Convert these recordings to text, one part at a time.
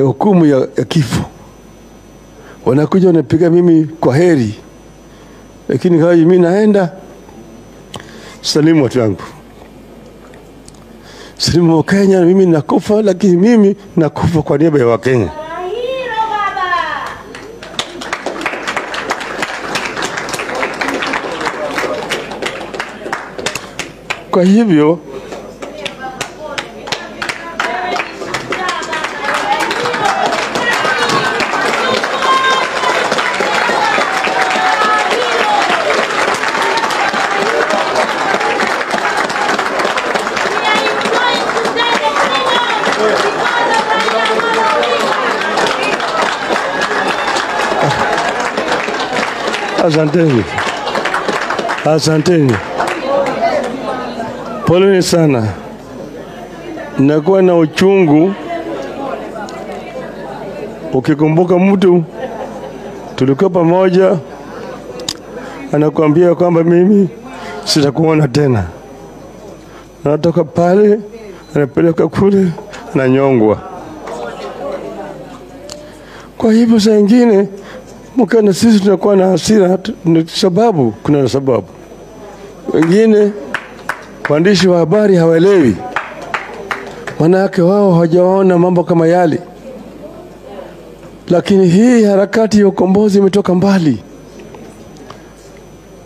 hukumu ya kifo. Wanakuja wanapiga mimi kwa heri, lakini hawa mimi naenda salimu watu wangu, salimu wa Kenya, mimi nakufa, lakini mimi nakufa kwa niaba ya Wakenya. Kwa hivyo asanteni. Poleni sana. Nakuwa na uchungu ukikumbuka mtu tulikuwa pamoja anakuambia kwamba mimi sitakuona tena. Anatoka pale anapeleka kule na nyongwa. Kwa hivyo saa nyingine mkana sisi tunakuwa na hasira sababu kuna sababu. Wengine waandishi wa habari hawaelewi. Manake wao hawajaona mambo kama yale. Lakini hii harakati ya ukombozi imetoka mbali.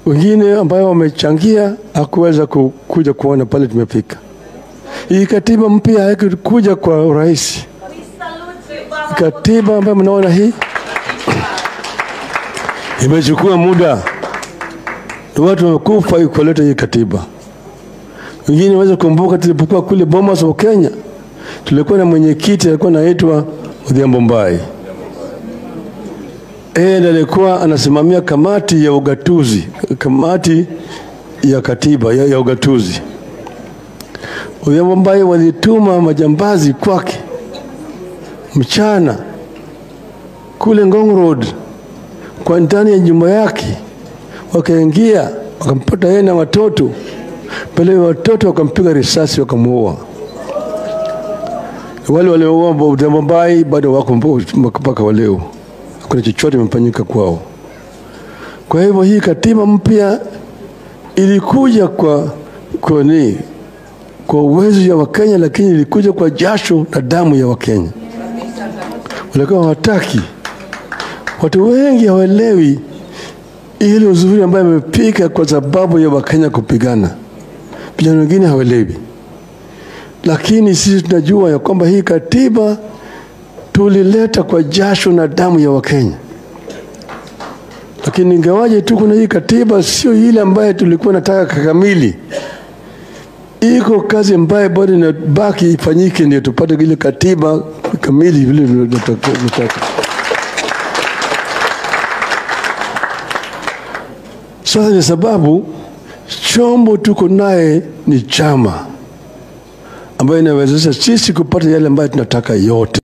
Wengine ambao wamechangia hakuweza kuja kuona pale tumefika. Hii katiba mpya haikuja kwa urahisi. Katiba ambayo mnaona hii imechukua muda. Watu wamekufa kuleta hii katiba. Wengine waweza kumbuka tulipokuwa kule Bomas wa Kenya, tulikuwa na mwenyekiti alikuwa anaitwa Odhiambo Mbai. Ndiye alikuwa anasimamia kamati ya ugatuzi, kamati ya katiba ya ugatuzi. Odhiambo Mbai walituma majambazi kwake mchana kule Ngong Road kwa ndani ya nyumba yake. Wakaingia wakampata yeye na watoto. Pale watoto wakampiga risasi wakamuua. Wale walioua Odhiambo Mbai bado wako mpaka waleo. Kuna chochote kimefanyika kwao. Kwa hivyo hii katiba mpya ilikuja kwa uwezo ya Wakenya, lakini ilikuja kwa jasho na damu ya Wakenya. Walikuwa hawataki. Watu wengi hawaelewi ile uzuri ambayo imepika kwa sababu ya Wakenya kupigana. Vijana wengine hawaelewi. Lakini sisi tunajua ya kwamba hii katiba tulileta kwa jasho na damu ya Wakenya. Lakini ingawaje tu kuna hii katiba sio ile ambayo tulikuwa nataka kamili. Iko kazi ambayo bado inabaki ifanyike ndio tupate ile katiba kamili vile tunataka. Sasa ni sababu chombo tuko naye ni chama ambayo inawezesha sisi kupata yale ambayo tunataka yote.